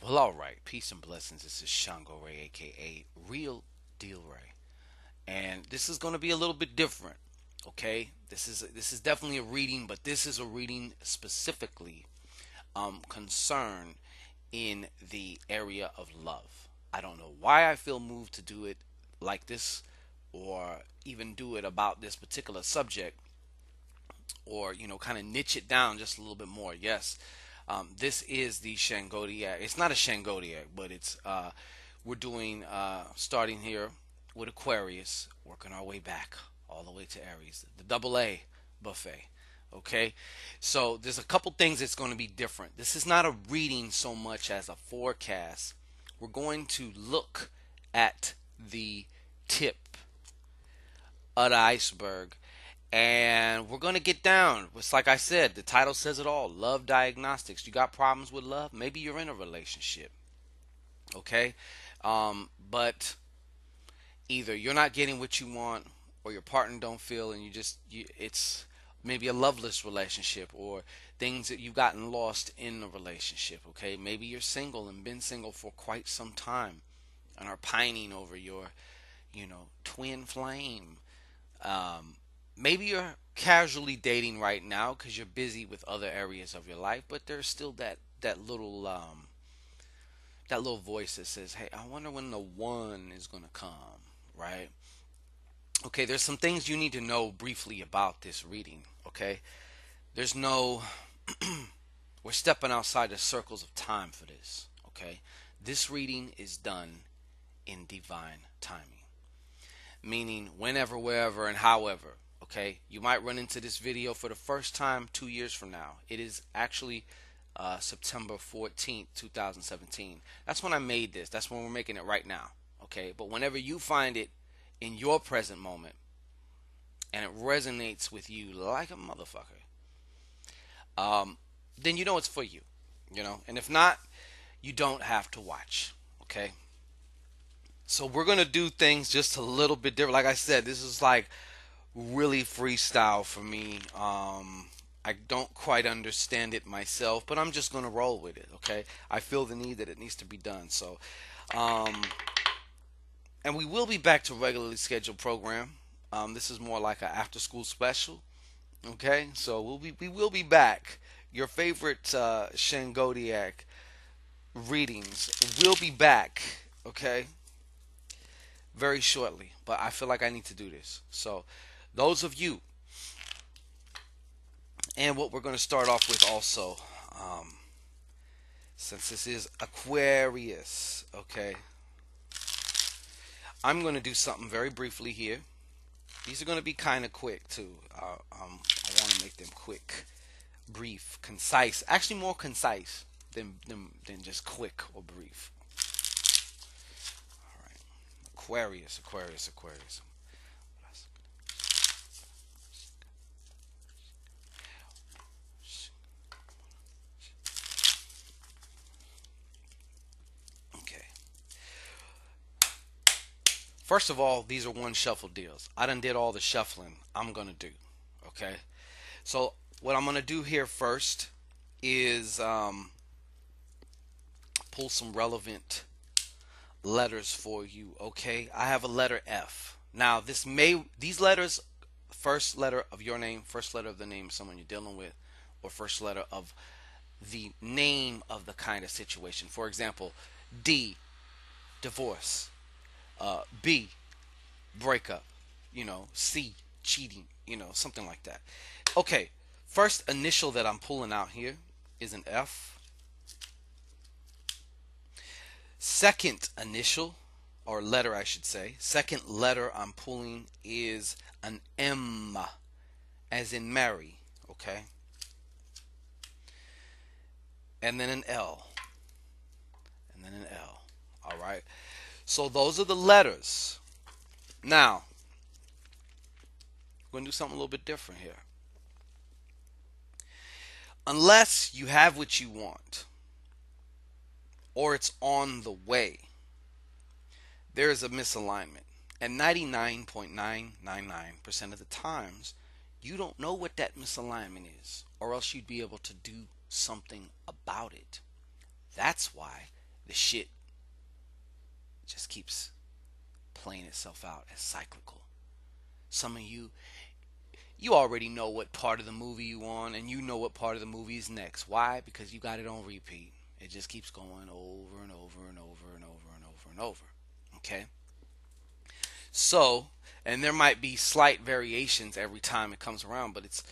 Well, all right. Peace and blessings. This is Shango Ray, aka Real Deal Ray, and this is going to be a little bit different. Okay, this is definitely a reading, but this is a reading specifically concerned in the area of love. I don't know why I feel moved to do it like this, or even do it about this particular subject, or kind of niche it down just a little bit more. Yes, this is the Shangodiac. It's not a Shangodiac, but it's we're doing starting here with Aquarius, working our way back all the way to Aries, the double A buffet. Okay, so there's a couple things that's going to be different. This is not a reading so much as a forecast. We're going to look at the tip of the iceberg, and we're going to get down. It's like I said, the title says it all. Love Diagnostics. You got problems with love? Maybe you're in a relationship. Okay? But either you're not getting what you want, or your partner don't feel, and it's maybe a loveless relationship, or things that you've gotten lost in the relationship. Okay? Maybe you're single and been single for quite some time and are pining over your, twin flame. Maybe you're casually dating right now because you're busy with other areas of your life, but there's still that little voice that says, "Hey, I wonder when the one is gonna come." Right? Okay. There's some things you need to know briefly about this reading. Okay. There's no. We're stepping outside the circles of time for this. Okay. This reading is done in divine timing, meaning whenever, wherever, and however. Okay, you might run into this video for the first time 2 years from now. It is actually September 14th, 2017. That's when I made this. That's when we're making it right now. Okay, but whenever you find it in your present moment and it resonates with you like a motherfucker, then you know it's for you. And if not, you don't have to watch. Okay, so we're gonna do things just a little bit different. Like I said, this is like really freestyle for me. I don't quite understand it myself, but I'm just gonna roll with it. Okay, I feel the need that it needs to be done. So, um, and we will be back to regularly scheduled program. This is more like an after school special. Okay, so we will be back. Your favorite Shangodiac readings will be back. Okay, very shortly. But I feel like I need to do this. So, those of you, and what we're going to start off with also, since this is Aquarius, okay, I'm going to do something very briefly here. These are going to be kind of quick too. I want to make them quick, brief, concise. Actually, more concise than just quick or brief. All right, Aquarius, Aquarius, Aquarius. Okay. First of all, these are one shuffle deals. I done did all the shuffling I'm gonna do. Okay. So what I'm gonna do here first is pull some relevant letters for you. Okay. I have a letter F. Now these letters, first letter of your name, first letter of the name of someone you're dealing with, or first letter of the name of the kind of situation. For example, D, divorce. B, breakup. C, cheating. Something like that. Okay, first initial that I'm pulling out here is an F. Second initial, or letter I should say, second letter I'm pulling is an M, as in Mary. Okay, and then an L, and then an L. All right. So those are the letters. Now, we're going to do something a little bit different here. Unless you have what you want, or it's on the way, there is a misalignment. And 99.999% of the times, you don't know what that misalignment is, or else you'd be able to do something about it. That's why the shit just keeps playing itself out as cyclical. Some of you already know what part of the movie you on, and you know what part of the movie is next. Why? Because you got it on repeat. It just keeps going over and over and over and over and over and over. Okay? So, and there might be slight variations every time it comes around, but it's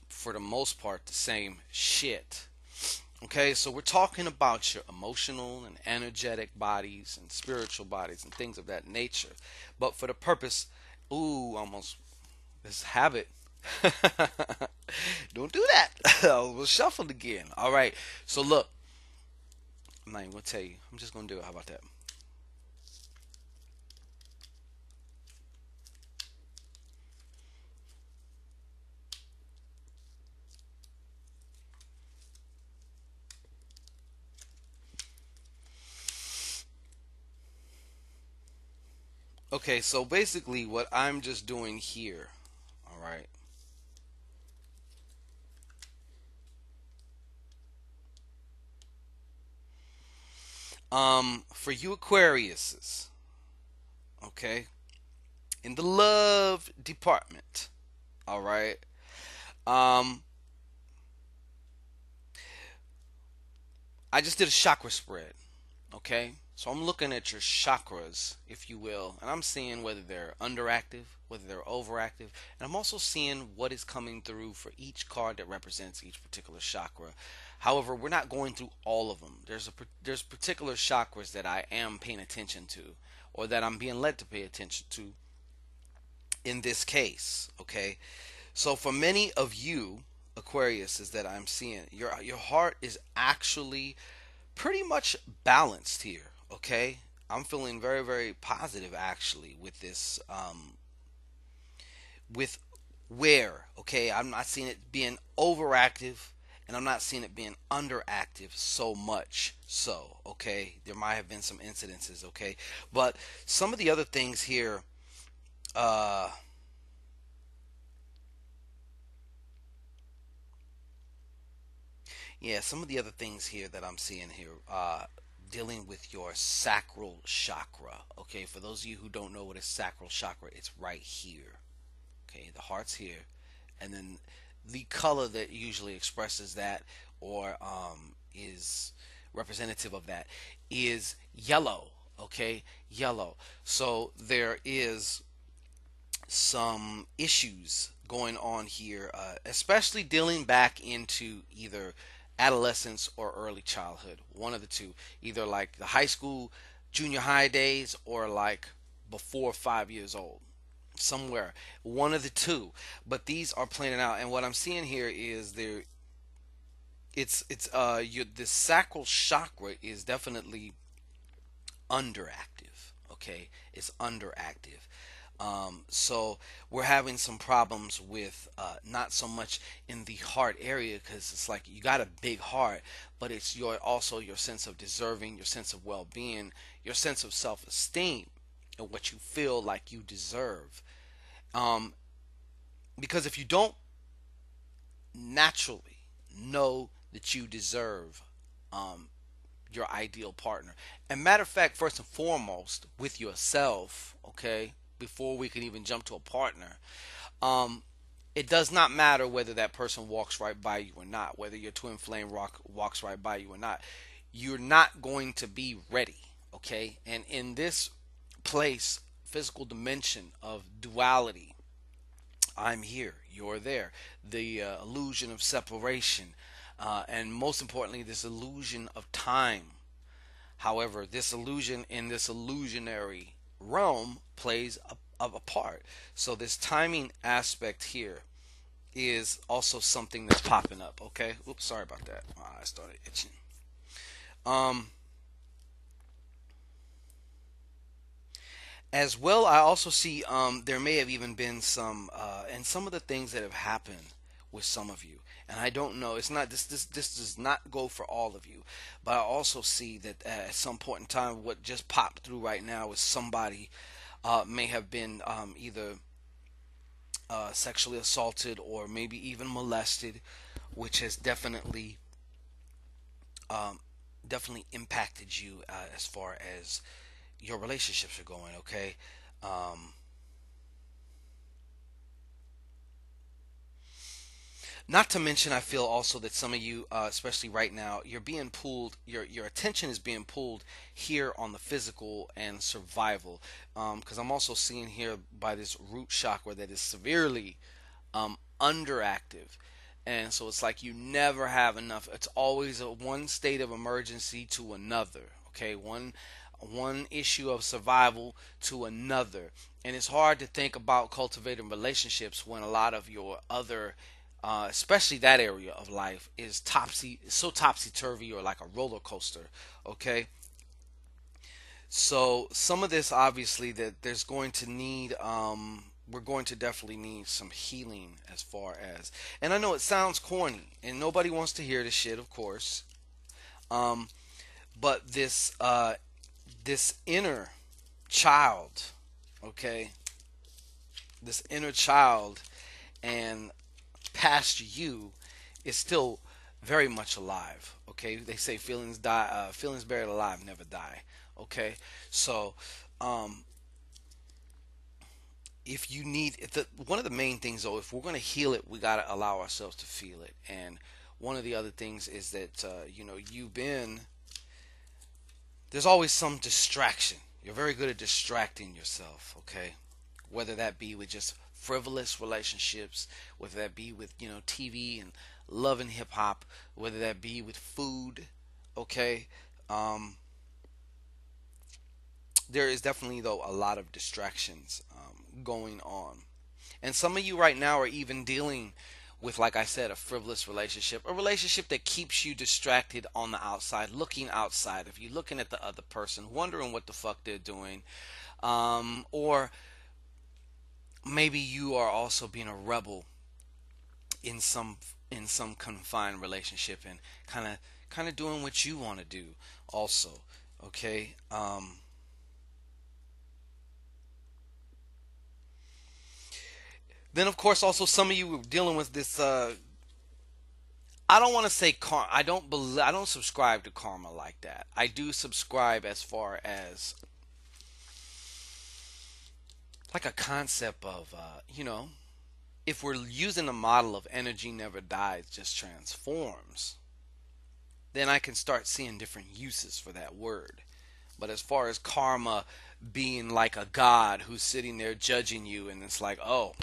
for the most part the same shit. Okay, so we're talking about your emotional and energetic bodies and spiritual bodies and things of that nature. But for the purpose, almost this habit. Don't do that. We'll shuffle again. All right. So look, I'm not even gonna tell you. I'm just gonna do it. How about that? Okay. So basically, what I'm just doing here. All right. For you Aquariuses, okay, in the love department, all right. Um, I just did a chakra spread. Okay? So I'm looking at your chakras, if you will, and I'm seeing whether they're underactive, whether they're overactive, and I'm also seeing what is coming through for each card that represents each particular chakra. However, we're not going through all of them. There's particular chakras that I am paying attention to, or that I'm being led to pay attention to in this case. Okay? So for many of you Aquarius is that I'm seeing your heart is actually pretty much balanced here. Okay, I'm feeling very very positive actually with this with where. Okay, I'm not seeing it being overactive, and I'm not seeing it being underactive so much. So okay, there might have been some incidences. Okay, but some of the other things here. uh Yeah, some of the other things here that I'm seeing here, dealing with your sacral chakra. Okay, for those of you who don't know what a sacral chakra, it's right here. Okay, the heart's here, and then the color that usually expresses that or is representative of that is yellow. Okay, yellow. So there is some issues going on here, especially dealing back into either adolescence or early childhood. One of the two, either like the high school, junior high days, or like before 5 years old. Somewhere, one of the two. But these are playing out, and what I'm seeing here is there. The sacral chakra is definitely underactive. Okay, it's underactive. So we're having some problems with not so much in the heart area because it's like you got a big heart, but it's your also your sense of deserving, your sense of well-being, your sense of self-esteem, and what you feel like you deserve. Um, because if you don't naturally know that you deserve um, your ideal partner. And matter of fact, first and foremost, with yourself, okay, before we can even jump to a partner, um, it does not matter whether that person walks right by you or not, whether your twin flame walks right by you or not. You're not going to be ready, okay? And in this place, physical dimension of duality, I'm here, you're there. The illusion of separation, and most importantly, this illusion of time. However, this illusion in this illusionary realm plays a part. So this timing aspect here is also something that's popping up. Okay. Oops, sorry about that. My eyes started itching. Um, as well, I also see there may have even been some, and some of the things that have happened with some of you. And I don't know. It's not this does not go for all of you, but I also see that at some point in time, what just popped through right now is somebody may have been either sexually assaulted or maybe even molested, which has definitely um, definitely impacted you as far as your relationships are going. Okay. Um, Not to mention, I feel also that some of you, especially right now, you're being pulled. Your attention is being pulled here on the physical and survival. Because I'm also seeing here by this root chakra that is severely underactive, and so it's like you never have enough. It's always a one state of emergency to another. Okay, one issue of survival to another, and it's hard to think about cultivating relationships when a lot of your other especially that area of life is so topsy turvy or like a roller coaster. Okay, so some of this obviously that there's going to need we're going to definitely need some healing as far as, and I know it sounds corny and nobody wants to hear this shit, of course. Um, but this inner child, okay, this inner child and past you is still very much alive. Okay, they say feelings die, feelings buried alive never die. Okay, so um, if you need one of the main things though, if we're going to heal it, we got to allow ourselves to feel it. And one of the other things is that you've been there's always some distraction. You're very good at distracting yourself. Okay, whether that be with just frivolous relationships, whether that be with TV and love and hip hop, whether that be with food. Okay, um, there is definitely though a lot of distractions going on, and some of you right now are even dealing with, like I said, a frivolous relationship, a relationship that keeps you distracted on the outside, looking outside of you, looking at the other person, wondering what the fuck they're doing, or maybe you are also being a rebel in some confined relationship and kind of doing what you want to do also. Okay. Then of course also some of you are dealing with this I don't want to say karma. I don't subscribe to karma like that. I do subscribe as far as like a concept of if we're using the model of energy never dies, just transforms, then I can start seeing different uses for that word. But as far as karma being like a god who's sitting there judging you, and it's like, oh,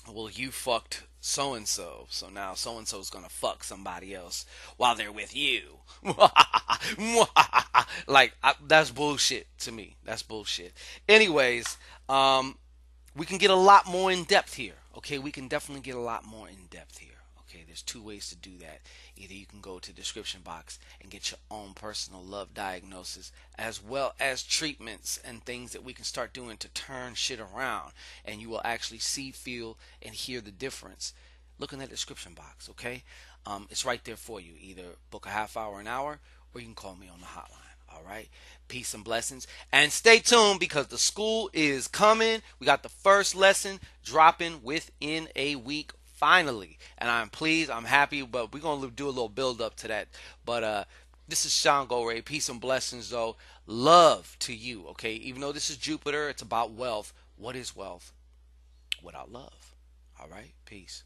well, you fucked so and so, so now so and so is gonna fuck somebody else while they're with you. That's bullshit to me. That's bullshit. Anyways, we can get a lot more in depth here. Okay, we can definitely get a lot more in depth here. Okay, there's two ways to do that. Either you can go to the description box and get your own personal love diagnosis, as well as treatments and things that we can start doing to turn shit around, and you will actually see, feel, and hear the difference. Look in that description box. Okay, it's right there for you. Either book a half hour, an hour, or you can call me on the hotline. All right. Peace and blessings. And stay tuned because the school is coming. We got the first lesson dropping within a week finally. And I'm pleased. I'm happy. But we're going to do a little build up to that. But this is Shango Ray. Peace and blessings, though. Love to you. Okay. Even though this is Jupiter, it's about wealth. What is wealth without love? All right. Peace.